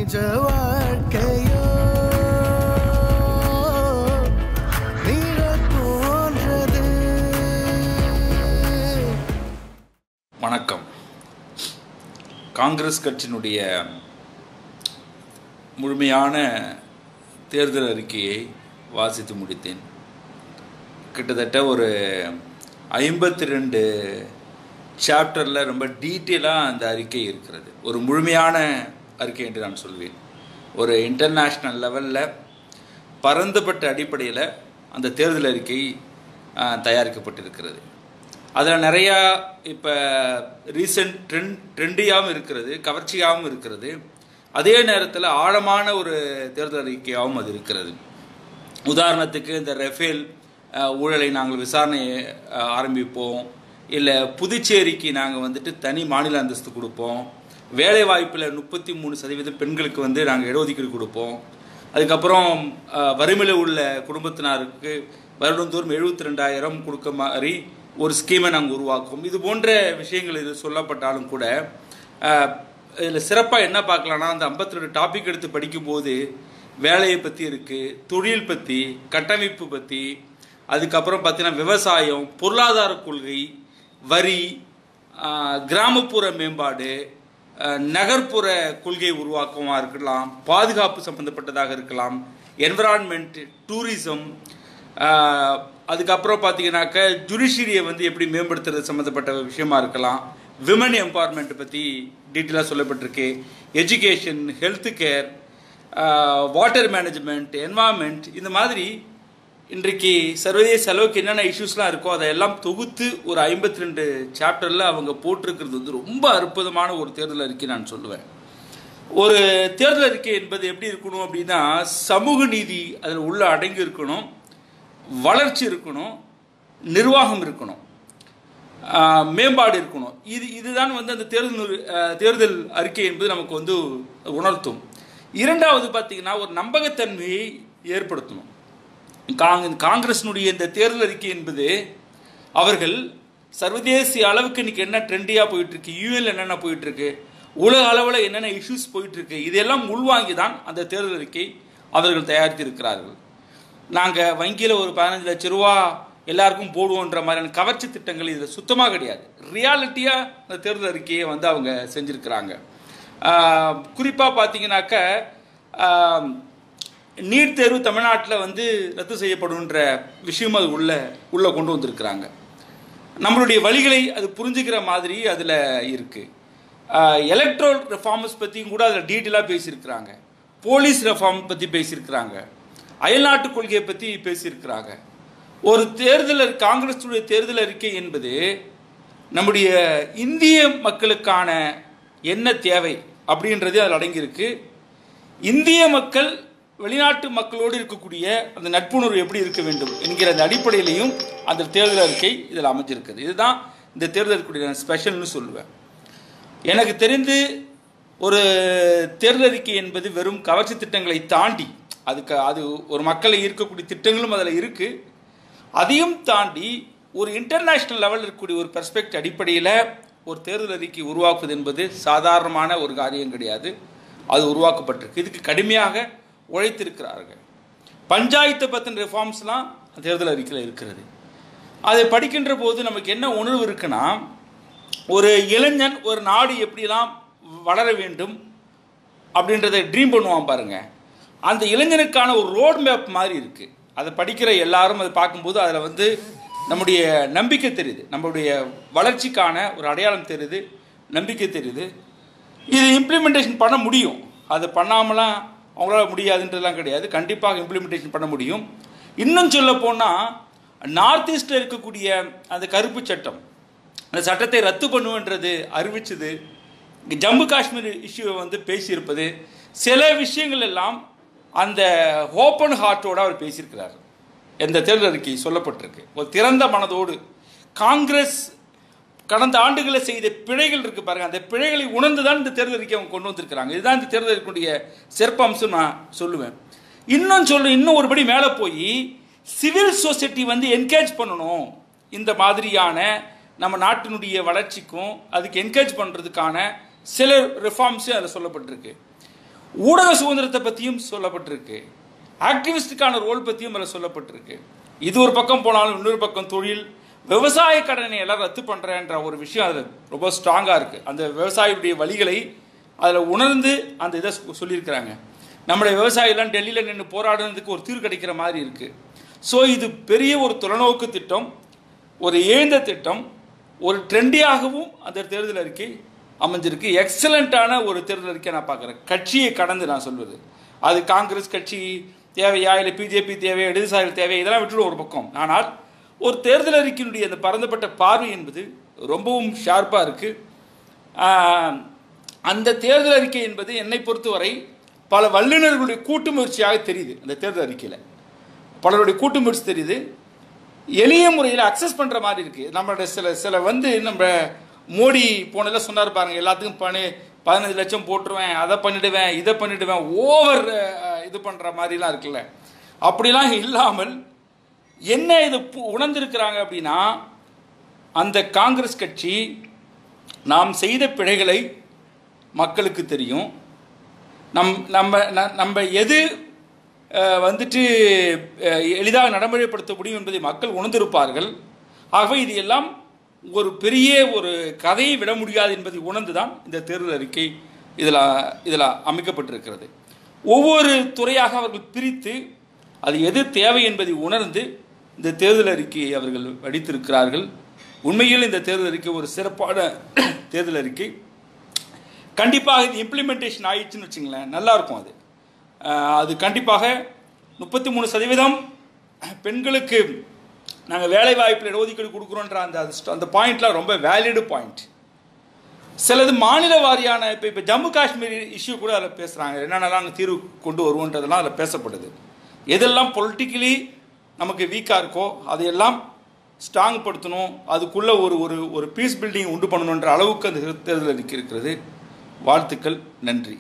நிஜ வாழ்க்கையோ போன்றது. வணக்கம். காங்கிரஸ் கட்சியினுடைய முழுமையான தேர்தல் அறிக்கையை வாசித்து முடித்தேன். கிட்டத்தட்ட ஒரு 52 சாப்டரில் ரொம்ப டீட்டெயிலாக அந்த அறிக்கை இருக்கிறது. ஒரு முழுமையான அறிக்கை என்று நான் சொல்வேன். ஒரு இன்டர்நேஷ்னல் லெவலில் பரந்துபட்ட அடிப்படையில் அந்த தேர்தல் அறிக்கை தயாரிக்கப்பட்டிருக்கிறது. அதில் நிறையா இப்போ ரீசன்ட் ட்ரெண்டியாகவும் இருக்கிறது, கவர்ச்சியாகவும் இருக்கிறது. அதே நேரத்தில் ஆழமான ஒரு தேர்தல் அறிக்கையாகவும் அது இருக்கிறது. உதாரணத்துக்கு இந்த ரஃபேல் ஊழலை நாங்கள் விசாரணையை ஆரம்பிப்போம், இல்லை புதுச்சேரிக்கு நாங்கள் தனி மாநில அந்தஸ்து கொடுப்போம், வேலை வாய்ப்பில் 33% பெண்களுக்கு நாங்கள் இடஒதுக்கீடு கொடுப்போம், அதுக்கப்புறம் வறுமையில் உள்ள குடும்பத்தினருக்கு வருடந்தோறும் 72,000 கொடுக்க மாதிரி ஒரு ஸ்கீமை நாங்கள் உருவாக்குவோம். இது போன்ற விஷயங்கள் இது சொல்லப்பட்டாலும் கூட இதில் சிறப்பாக என்ன பார்க்கலான்னா, அந்த 52 டாபிக் எடுத்து படிக்கும்போது வேலையை பற்றி இருக்குது, தொழில் பற்றி, கட்டமைப்பு பற்றி, அதுக்கப்புறம் பார்த்தீங்கன்னா விவசாயம், பொருளாதார கொள்கை, வரி, கிராமப்புற மேம்பாடு, நகர்ப்புற கொள்கை உருவாக்கமாக இருக்கலாம், பாதுகாப்பு சம்பந்தப்பட்டதாக இருக்கலாம், என்விரான்மெண்ட், டூரிசம், அதுக்கப்புறம் பார்த்தீங்கன்னாக்க ஜுடிஷியரியை எப்படி மேம்படுத்துறது சம்மந்தப்பட்ட விஷயமா இருக்கலாம், விமன் எம்பவர்மெண்ட் பற்றி டீட்டெயிலாக சொல்லப்பட்டிருக்கு, education, health care, water management, environment, இந்த மாதிரி இன்றைக்கு சர்வதேச அளவுக்கு என்னென்ன இஷ்யூஸ்லாம் இருக்கோ அதையெல்லாம் தொகுத்து ஒரு 52 சாப்டரில் அவங்க போட்டிருக்கிறது ரொம்ப அற்புதமான ஒரு தேர்தல் அறிக்கை நான் சொல்லுவேன். ஒரு தேர்தல் அறிக்கை என்பது எப்படி இருக்கணும் அப்படின்னா, சமூக நீதி அதில் உள்ள அடங்கி இருக்கணும், வளர்ச்சி இருக்கணும், நிர்வாகம் இருக்கணும், மேம்பாடு இருக்கணும். இதுதான் அந்த தேர்தல் அறிக்கை என்பது நமக்கு உணர்த்தும். இரண்டாவது பார்த்தீங்கன்னா, ஒரு நம்பகத்தன்மையை ஏற்படுத்தணும். காங்கிரஸினுடைய இந்த தேர்தல் அறிக்கை என்பது அவர்கள் சர்வதேச அளவுக்கு இன்னைக்கு என்ன ட்ரெண்டியாக போயிட்டுருக்கு, யூஎன்ல என்னென்ன போயிட்டுருக்கு, உலக அளவில் என்னென்ன இஷ்யூஸ் போயிட்டுருக்கு, இதெல்லாம் உள்வாங்கி தான் அந்த தேர்தல் அறிக்கை அவர்கள் தயாரித்திருக்கிறார்கள். நாங்கள் வங்கியில் ஒரு 15 லட்ச ரூபா எல்லாருக்கும் போடுவோன்ற மாதிரியான கவர்ச்சி திட்டங்கள் இதில் சுத்தமாக கிடையாது. ரியாலிட்டியாக அந்த தேர்தல் அறிக்கையை அவங்க செஞ்சுருக்கிறாங்க. குறிப்பாக பார்த்தீங்கன்னாக்க நீட் தேர்வு தமிழ்நாட்டில் ரத்து செய்யப்படுன்ற விஷயம் அது உள்ளே கொண்டு வந்திருக்கிறாங்க. நம்மளுடைய வழிகளை அது புரிஞ்சுக்கிற மாதிரி அதில் இருக்குது. எலக்ட்ரல் ரெஃபார்ம்ஸ் பற்றியும் கூட அதில் டீட்டெயிலாக பேசியிருக்கிறாங்க. போலீஸ் ரெஃபார்ம் பற்றி பேசியிருக்கிறாங்க. அயல்நாட்டு கொள்கையை பற்றி பேசியிருக்கிறாங்க. ஒரு காங்கிரஸுடைய தேர்தல் அறிக்கை என்பது நம்முடைய இந்திய மக்களுக்கான என்ன தேவை அப்படின்றதே அதில் அடங்கியிருக்கு. இந்திய மக்கள் வெளிநாட்டு மக்களோடு இருக்கக்கூடிய அந்த நட்புணர்வு எப்படி இருக்க வேண்டும் என்கிற அந்த அடிப்படையிலையும் அந்த தேர்தல் அறிக்கை இதில் அமைஞ்சிருக்குது. இதுதான் இந்த தேர்தல் அறிக்கையுடைய ஸ்பெஷல்னு சொல்லுவேன். எனக்கு தெரிந்து ஒரு தேர்தல் அறிக்கை என்பது வெறும் கவர்ச்சி திட்டங்களை தாண்டி அது ஒரு மக்களை ஈர்க்கக்கூடிய திட்டங்களும் அதில் இருக்குது. அதையும் தாண்டி ஒரு இன்டர்நேஷ்னல் லெவலில் இருக்கக்கூடிய ஒரு பெர்ஸ்பெக்ட் அடிப்படையில் ஒரு தேர்தல் அறிக்கை உருவாக்குவது என்பது சாதாரணமான ஒரு காரியம் கிடையாது. அது உருவாக்கப்பட்டிருக்கு. இதுக்கு கடுமையாக உழைத்திருக்கிறார்கள். பஞ்சாயத்து பற்றின ரிஃபார்ம்ஸ்லாம் தேர்தல் அறிக்கையில் இருக்கிறது. அதை படிக்கின்ற போது நமக்கு என்ன உணர்வு இருக்குன்னா, ஒரு இளைஞன் ஒரு நாடு எப்படிலாம் வளர வேண்டும் அப்படின்றத ட்ரீம் பண்ணுவான் பாருங்கள். அந்த இளைஞனுக்கான ஒரு ரோட் மேப் மாதிரி இருக்குது. அதை படிக்கிற எல்லாரும் அதை பார்க்கும்போது அதில் நம்முடைய நம்பிக்கை தெரியுது, நம்மளுடைய வளர்ச்சிக்கான ஒரு அடையாளம் தெரியுது, நம்பிக்கை தெரியுது. இது இம்ப்ளிமெண்டேஷன் பண்ண முடியும். அது பண்ணாமலாம் அவங்களால முடியாதுன்றதுலாம் கிடையாது. கண்டிப்பாக இம்ப்ளிமெண்டேஷன் பண்ண முடியும். இன்னும் சொல்ல போனால், நார்த் ஈஸ்டில் இருக்கக்கூடிய அந்த கருப்பு சட்டம், அந்த சட்டத்தை ரத்து பண்ணுவன்றது அறிவிச்சது, ஜம்மு காஷ்மீர் இஷ்யூவை பேசியிருப்பது, சில விஷயங்கள் எல்லாம் அந்த ஓப்பன் ஹார்ட்டோடு அவர் பேசியிருக்கிறார். எந்த தேர்தல் அறிக்கை சொல்லப்பட்டிருக்கு. ஒரு திறந்த மனதோடு காங்கிரஸ் கடந்த ஆண்டுகளில் செய்த பிழைகள் இருக்கு பாருங்க, அந்த பிழைகளை உணர்ந்து தான் இந்த தேர்தல் அறிக்கை அவங்க கொண்டு வந்திருக்கிறாங்க. இதுதான் இந்த தேர்தல் அறிக்கையுடைய சிறப்பம்சம் நான் சொல்லுவேன். இன்னும் ஒருபடி மேலே போய் சிவில் சொசைட்டி என்கரேஜ் பண்ணணும். இந்த மாதிரியான நம்ம நாட்டினுடைய வளர்ச்சிக்கும் அதுக்கு என்கரேஜ் பண்ணுறதுக்கான சில ரிஃபார்ம்ஸும் அதில் சொல்லப்பட்டிருக்கு. ஊடக சுதந்திரத்தை பற்றியும் சொல்லப்பட்டிருக்கு, ஆக்டிவிஸ்டுக்கான ரோல் பற்றியும் அதில் சொல்லப்பட்டிருக்கு. இது ஒரு பக்கம் போனாலும் இன்னொரு பக்கம் தொழில், விவசாய கடனை எல்லாம் ரத்து பண்ணுறேன்ற ஒரு விஷயம் அதில் ரொம்ப ஸ்ட்ராங்காக இருக்குது. அந்த விவசாயியுடைய வழிகளை அதில் உணர்ந்து அந்த இதை சொல்லியிருக்கிறாங்க. நம்முடைய விவசாயிகள்லாம் டெல்லியில் நின்று போராடுறதுக்கு ஒரு தீர்வு கிடைக்கிற மாதிரி இருக்குது. ஸோ இது பெரிய ஒரு தொலைநோக்கு திட்டம், ஒரு எழுந்த திட்டம், ஒரு ட்ரெண்டியாகவும் அந்த தேர்தல் அறிக்கை அமைஞ்சிருக்கு. எக்ஸலண்ட்டான ஒரு தேர்தல் அறிக்கை நான் பார்க்குறேன். கட்சியை கடந்து நான் சொல்வது, அது காங்கிரஸ் கட்சி தேவையா இல்லை பிஜேபி தேவையா இடதுசாரிகள் தேவையா இதெல்லாம் விட்டுடும் ஒரு பக்கம். ஆனால் ஒரு தேர்தல் அறிக்கையினுடைய அந்த பரந்தப்பட்ட பார்வை என்பது ரொம்பவும் ஷார்ப்பாக இருக்குது. அந்த தேர்தல் அறிக்கை என்பது என்னை பொறுத்தவரை பல வல்லுநர்களுடைய கூட்டு முயற்சியாக தெரியுது. அந்த தேர்தல் அறிக்கையில் பலருடைய கூட்டு முயற்சி தெரியுது. எளிய முறையில் அக்சஸ் பண்ணுற மாதிரி இருக்குது. நம்மளுடைய சில வந்து நம்ம மோடி போனதில் சொன்னார் பாருங்கள், எல்லாத்துக்கும் 15 லட்சம் போட்டுருவேன், அதை பண்ணிவிடுவேன், இதை பண்ணிவிடுவேன், ஓவர் இது பண்ணுற மாதிரிலாம் இருக்குல்ல. அப்படிலாம் இல்லாமல் என்ன இது உணர்ந்திருக்கிறாங்க அப்படின்னா, அந்த காங்கிரஸ் கட்சி நாம் செய்த பிழைகளை மக்களுக்கு தெரியும், நம்ம எது வந்துட்டு எளிதாக நடைமுறைப்படுத்த முடியும் என்பதை மக்கள் உணர்ந்திருப்பார்கள். ஆகவே இது எல்லாம் ஒரு பெரிய ஒரு கதையை விட முடியாது என்பதை உணர்ந்து தான் இந்த தேர்தல் அறிக்கை இதில் அமைக்கப்பட்டிருக்கிறது. ஒவ்வொரு துறையாக அவர்கள் பிரித்து அது எது தேவை என்பதை உணர்ந்து இந்த தேர்தல் அறிக்கையை அவர்கள் வடித்திருக்கிறார்கள். உண்மையில் இந்த தேர்தல் அறிக்கை ஒரு சிறப்பான தேர்தல் அறிக்கை. கண்டிப்பாக இது இம்ப்ளிமெண்டேஷன் ஆயிடுச்சுன்னு வச்சுங்களேன், நல்லாயிருக்கும். அது கண்டிப்பாக 33% பெண்களுக்கு நாங்கள் வேலை வாய்ப்பில் இடஒதுக்கீடு கொடுக்குறோன்ற அந்த பாயிண்ட்லாம் ரொம்ப வேலிடு பாயிண்ட். சிலது மாநில வாரியான இப்போ ஜம்மு காஷ்மீர் இஷ்யூ கூட அதில் பேசுகிறாங்க, என்னென்னலாம் நாங்கள் தீர்வு கொண்டு வருவோன்றதெல்லாம் அதில் பேசப்படுது. எதெல்லாம் பொலிட்டிக்கலி நமக்கு வீக்காக இருக்கோ அதையெல்லாம் ஸ்ட்ராங் படுத்தணும், அதுக்குள்ளே ஒரு பீஸ் பில்டிங் உண்டு பண்ணணுன்ற அளவுக்கு அந்த தேர்தல் இருக்கிறது. வாழ்த்துக்கள், நன்றி.